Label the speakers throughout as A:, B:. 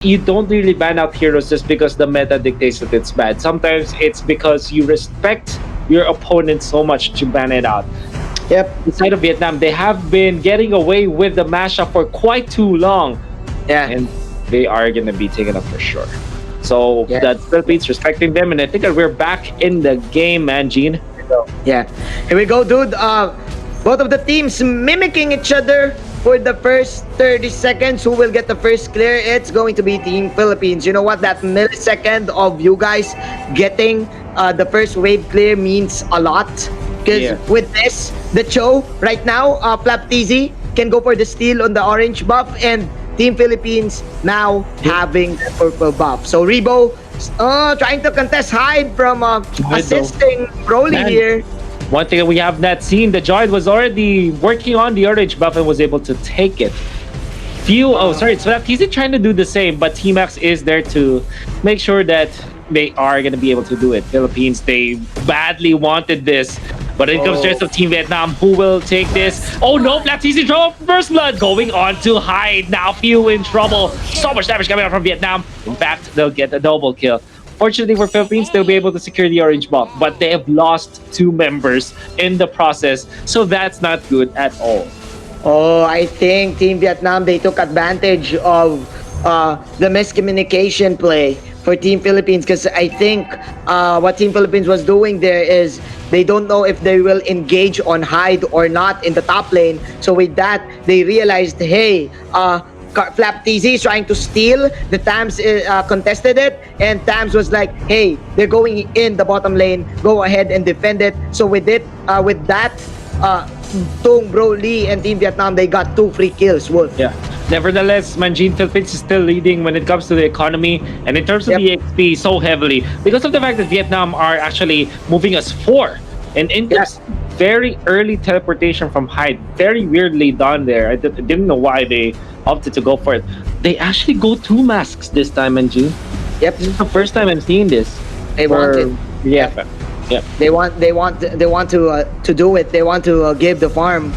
A: you don't really ban out heroes just because the meta dictates that it's bad. Sometimes it's because you respect your opponent so much to ban it out.
B: Yep.
A: Inside of Vietnam, they have been getting away with the mashup for quite too long,
B: Yeah.
A: and they are going to be taken up for sure. So
B: Yeah.
A: that Philippines respecting them, and I think that we're back in the game, man, Gene.
B: Yeah. Here we go, dude. Both of the teams mimicking each other for the first 30 seconds. Who will get the first clear? It's going to be Team Philippines. You know what? That millisecond of you guys getting the first wave clear means a lot. Because
A: Yeah.
B: with this, the Cho right now, Flap TZ can go for the steal on the orange buff, and Team Philippines now having the purple buff. So Rebo trying to contest hide from
A: Good though.
B: assisting Broly
A: Man.
B: here.
A: One thing that we have not seen, the Joy was already working on the orange buff and was able to take it. So that he's trying to do the same, but Team X is there to make sure that they are going to be able to do it. Philippines, they badly wanted this, but it comes just of Team Vietnam, who will take this. Oh no, Black TC trouble, first blood going on to hide. Now Few in trouble. So much damage coming out from Vietnam. In fact, they'll get a double kill. Fortunately for Philippines, they'll be able to secure the orange buff, but they have lost 2 members in the process, so that's not good at all.
B: Oh, I think Team Vietnam, they took advantage of the miscommunication play for Team Philippines, because I think what Team Philippines was doing there is they don't know if they will engage on hide or not in the top lane. So with that, they realized, hey, Flap TZ is trying to steal. The Tams contested it, and Tams was like, "Hey, they're going in the bottom lane. Go ahead and defend it." So with that, Tung, Broly, and Team Vietnam, they got 2 free kills. Wolf.
A: Yeah. Nevertheless, Manjin Philippines is still leading when it comes to the economy and in terms of the XP so heavily because of the fact that Vietnam are actually moving us 4. And in terms very early teleportation from Hyde, very weirdly done there. I didn't know why they opted to go for it. They actually go 2 masks this time, Manjin.
B: Yep.
A: This is the first time I'm seeing this.
B: They want it.
A: Yeah. Yeah.
B: They want to do it. They want to give the farm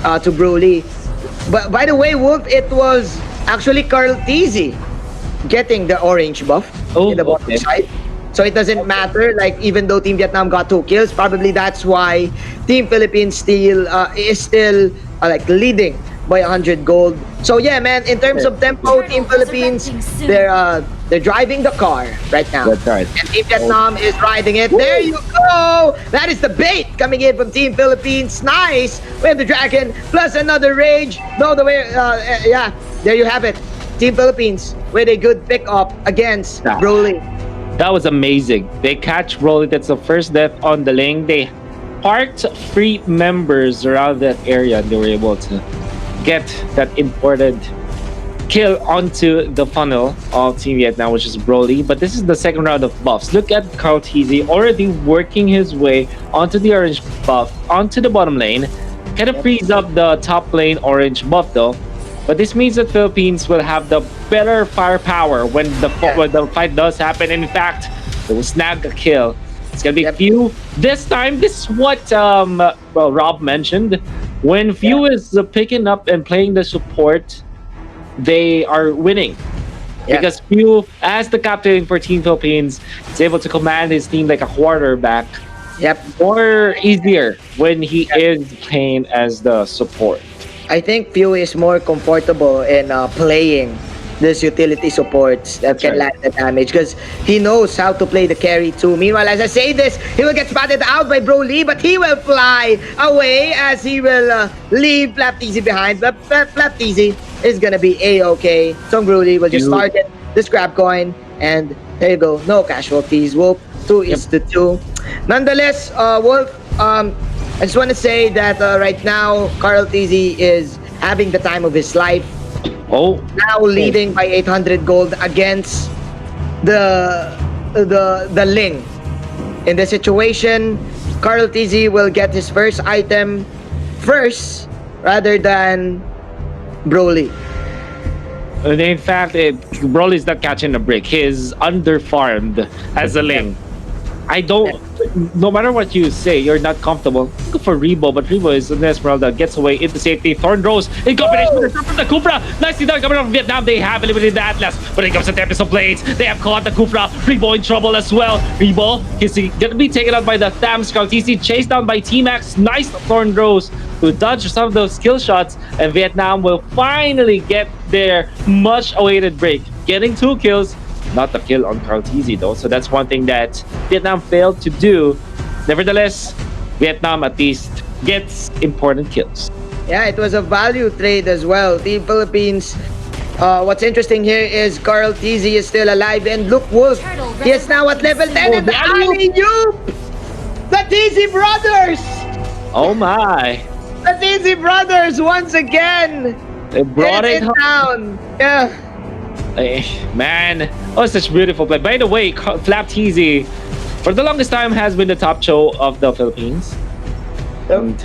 B: to Broly. But by the way, Wolf, it was actually Carl TZ getting the orange buff in the bottom side. So it doesn't matter. Like, even though Team Vietnam got 2 kills, probably that's why Team Philippines is still like leading by 100 gold. So yeah, man. In terms of tempo, Team Philippines, they're driving the car right now.
A: That's right.
B: And Team Vietnam is riding it. There you go. That is the bait coming in from Team Philippines. Nice. We have the dragon plus another rage. No, the way. Yeah. There you have it. Team Philippines with a good pick-up against Broly.
A: That was amazing. They catch Broly. That's the first death on the lane. They parked 3 members around that area, and they were able to get that important kill onto the funnel of Team Vietnam, which is Broly. But this is the second round of buffs. Look at Carl TZ already working his way onto the orange buff, onto the bottom lane. Kind of frees up the top lane orange buff though. But this means that Philippines will have the better firepower when the fight does happen. And in fact, they will snag a kill. It's gonna be Few. This time, this is what Rob mentioned. When Few is picking up and playing the support, they are winning. Because Few, as the captain for Team Philippines, is able to command his team like a quarterback. More easier when he is playing as the support.
B: I think Few is more comfortable in playing this utility supports that can land the damage because he knows how to play the carry too. Meanwhile, as I say this, he will get spotted out by Broly, but he will fly away as he will leave Flap TZ behind. But Flap TZ is gonna be a-okay. So Broly will just target the scrap coin, and there you go. No casualties. Wolf 2 is to 2. Nonetheless, Wolf, I just want to say that right now, Carl TZ is having the time of his life. Now leading by 800 gold against the Ling. In the situation, Carl TZ will get his first item first rather than Broly.
A: In fact, Broly is not catching a break. He's underfarmed as a Ling. I don't. No matter what you say, you're not comfortable. Go for Rebo, but Rebo is an Esmeralda gets away into safety. Thorn Rose in combination with the shot from the Kufra. Nicely done coming from Vietnam. They have eliminated the Atlas. When it comes to Tempest of Blades, they have caught the Kufra. Rebo in trouble as well. Rebo is gonna be taken out by the Tham Scout. TC chased down by T-Max. Nice Thorn Rose to dodge some of those skill shots, and Vietnam will finally get their much-awaited break, getting 2 kills. Not the kill on Carl TZ though, so that's one thing that Vietnam failed to do. Nevertheless, Vietnam at least gets important kills.
B: Yeah, it was a value trade as well. Team Philippines. What's interesting here is Carl TZ is still alive, and look, Wolf, he is now at level 10, and the alley-oop! The TZ brothers!
A: Oh my!
B: The TZ brothers once again!
A: They brought it home.
B: down! Yeah.
A: Man, oh, such beautiful play. By the way, Flap TZ, for the longest time, has been the top show of the Philippines. And,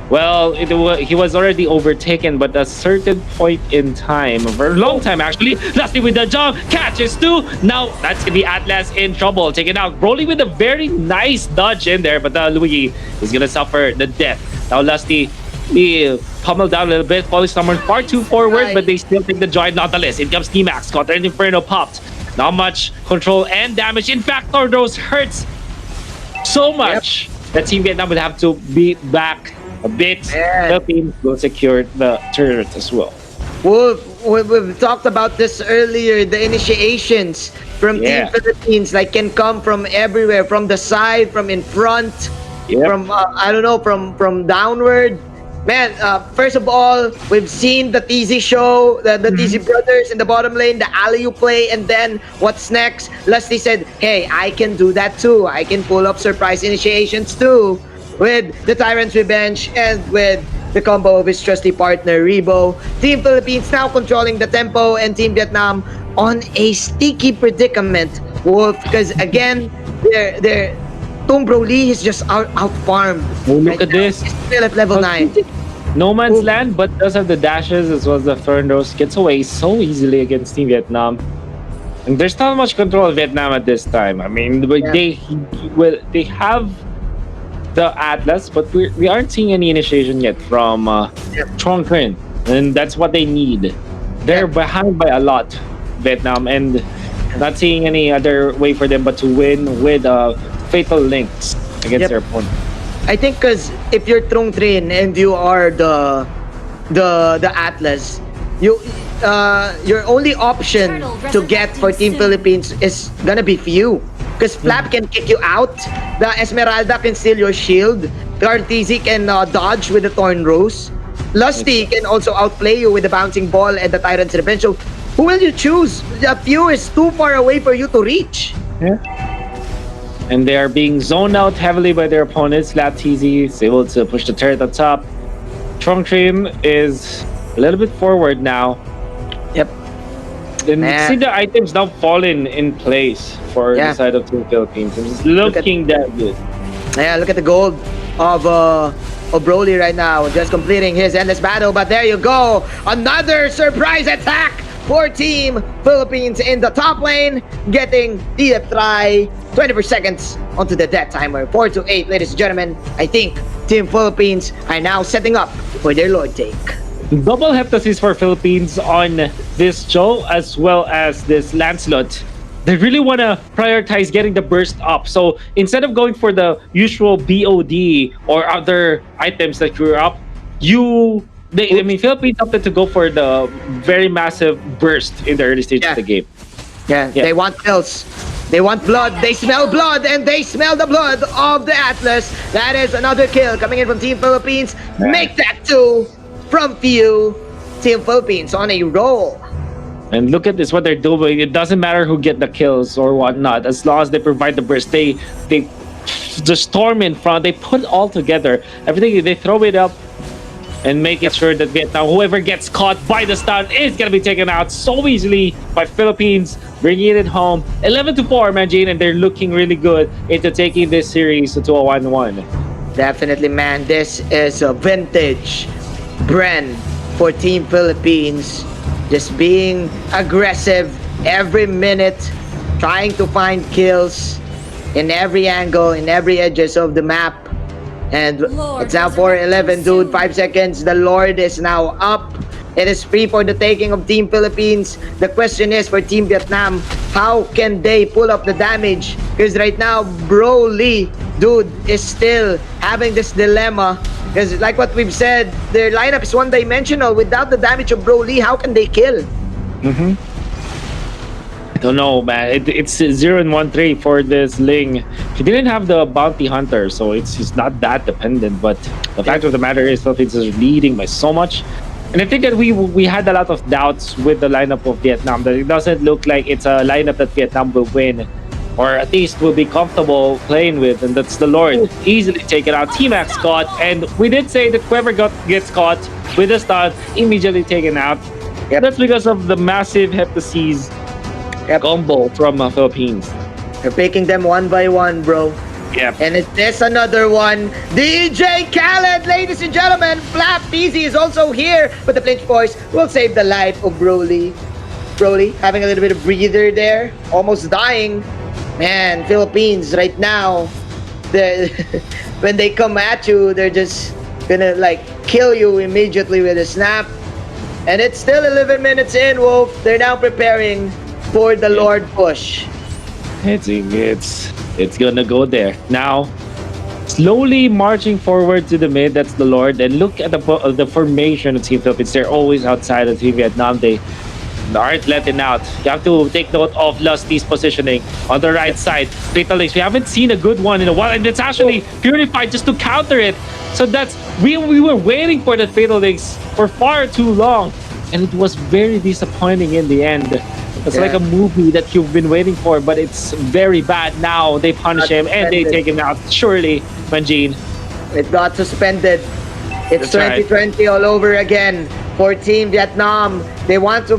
A: well, he was already overtaken, but at a certain point in time, for a long time actually, lastly with the jump, catches 2. Now, that's going to be Atlas in trouble, taken out. Broly with a very nice dodge in there, but Luigi is going to suffer the death. Now, Lusty, he pummeled down a little bit, falling someone far too forward, but they still take the joy nonetheless. In comes T-Max, Counter and Inferno popped. Not much control and damage. In fact, Tordos hurts so much that Team Vietnam would have to be back a bit. Philippines will secure the turret as well.
B: Wolf, we've talked about this earlier. The initiations from Team Philippines can come from everywhere, from the side, from in front, from I don't know, from downward. Man, first of all, we've seen the TZ show, the TZ brothers in the bottom lane, the alley-oop play, and then what's next? Lusty said, hey, I can do that too. I can pull up surprise initiations too with the Tyrant's Revenge and with the combo of his trusty partner, Rebo. Team Philippines now controlling the tempo, and Team Vietnam on a sticky predicament, Wolf, because again, they're Tom Broly is just out-farmed.
A: Oh, look at this.
B: He's still at level 9.
A: No man's land, but does have the dashes as well as the Thorn Rose. Gets away so easily against Team Vietnam. And there's not much control of Vietnam at this time. I mean, they have the Atlas, but we aren't seeing any initiation yet from Trong Kren. And that's what they need. They're behind by a lot, Vietnam, and not seeing any other way for them but to win with fatal links against their opponent.
B: I think because if you're Trong Trin and you are the Atlas, your only option to get for Team Philippines is gonna be few. Because Flap can kick you out, the Esmeralda can steal your shield, the RTZ can dodge with the Thorn Rose, Lusty can also outplay you with the Bouncing Ball and the Tyrant's Revenge. So who will you choose? The few is too far away for you to reach.
A: And they are being zoned out heavily by their opponents. Lab TZ is able to push the turret on top. Trong Trim is a little bit forward now. And see the items now falling in place for the side of Team Philippines. It's looking that good.
B: Yeah, look at the gold of Broly right now, just completing his endless battle. But there you go, another surprise attack for Team Philippines in the top lane, getting the try 24 seconds onto the death timer. 4-8, ladies and gentlemen. I think Team Philippines are now setting up for their Lord take.
A: Double heptasis for Philippines on this show as well as this Lancelot. They really want to prioritize getting the burst up. So instead of going for the usual BOD or other items that you're up, Philippines opted to go for the very massive burst in the early stage of the game.
B: They want kills. They want blood. They smell blood, and they smell the blood of the Atlas. That is another kill coming in from Team Philippines. Make that 2 from few. Team Philippines on a roll.
A: And look at this, what they're doing. It doesn't matter who get the kills or whatnot, as long as they provide the burst. They the storm in front. They put it all together. Everything, they throw it up and make it sure that Vietnam, whoever gets caught by the stun, is gonna be taken out so easily by Philippines, bringing it home 11-4, Manjin, and they're looking really good into taking this series to a 1-1.
B: Definitely, man. This is a vintage brand for Team Philippines. Just being aggressive every minute, trying to find kills. in every angle, in every edges of the map. And
C: Lord,
B: it's now
C: resurrect him
B: 4:11, dude.
C: soon.
B: 5 seconds. The Lord is now up. It is free for the taking of Team Philippines. The question is for Team Vietnam, how can they pull up the damage? Because right now, Broly, dude, is still having this dilemma. Because like what we've said, their lineup is one-dimensional. Without the damage of Broly, how can they kill?
A: Mm-hmm. I don't know, man. It's 0 and 1 3 for this Ling. She didn't have the bounty hunter, so it's not that dependent. But the fact of the matter is, Philippines is leading by so much. And I think that we had a lot of doubts with the lineup of Vietnam. That it doesn't look like it's a lineup that Vietnam will win, or at least will be comfortable playing with. And that's the Lord easily taken out. T-Max caught, and we did say that whoever gets caught with a stun immediately taken out.
B: Yep.
A: That's because of the massive Heptases
B: Yep.
A: combo from Philippines.
B: They're picking them one by one, bro.
A: Yeah.
B: And it is another one. DJ Khaled, ladies and gentlemen. Flap Easy is also here. But the flinch boys will save the life of Broly. Broly having a little bit of breather there. Almost dying. Man, Philippines right now. When they come at you, they're just gonna like kill you immediately with a snap. And it's still 11 minutes in, Wolf. They're now preparing for the Lord push.
A: It's gonna go there now. Slowly marching forward to the mid. That's the Lord. And look at the formation of Team Philippines. They're always outside of Team Vietnam. They aren't letting out. You have to take note of Lusty's positioning on the right side. Fatal Links. We haven't seen a good one in a while, and it's actually purified just to counter it. So that's we were waiting for the Fatal Links for far too long, and it was very disappointing in the end. It's like a movie that you've been waiting for, but it's very bad now. They punish him and they take him out. Surely, Manjin.
B: It got suspended. It's
A: That's right.
B: 2020 all over again for Team Vietnam. They want to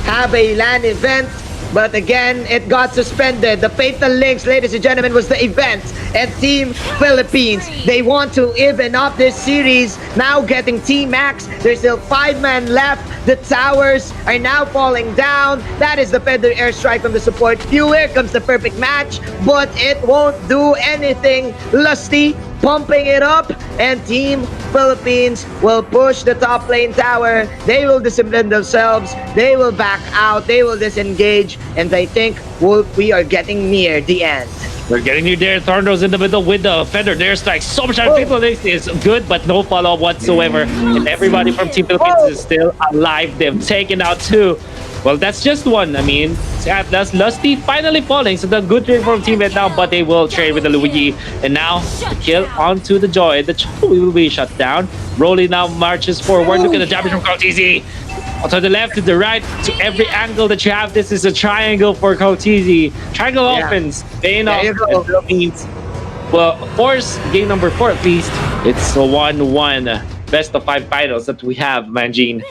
B: have a LAN event, but again it got suspended. The Fatal Links, ladies and gentlemen, was the event. And Team Philippines, they want to even up this series. Now getting T-Max. There's still 5 men left. The towers are now falling down. That is the feather airstrike from the support. Here comes the perfect match, but it won't do anything. Lusty pumping it up, and Team Philippines will push the top lane tower. They will discipline themselves. They will back out. They will disengage, and I think we are getting near the end.
A: We're getting near there. Thornrose in the middle with the Feather Airstrike. So much Fatal Links is good, but no follow-up whatsoever. And everybody from Team Philippines is still alive. They've taken out 2. Well, that's just one. I mean, it's Atlas, Lusty finally falling. So the good trade from Team Vietnam, but they will trade with the Luigi. And now the kill onto the Joy. The Joy will be shut down. Broly now marches forward. Look at the damage from Kautizi. To the left, to the right, to every angle that you have. This is a triangle for Kautizi. Triangle offense. Paying off. And Philippines will force game number 4 at least. It's a 1-1. Best of 5 finals that we have, Manjin.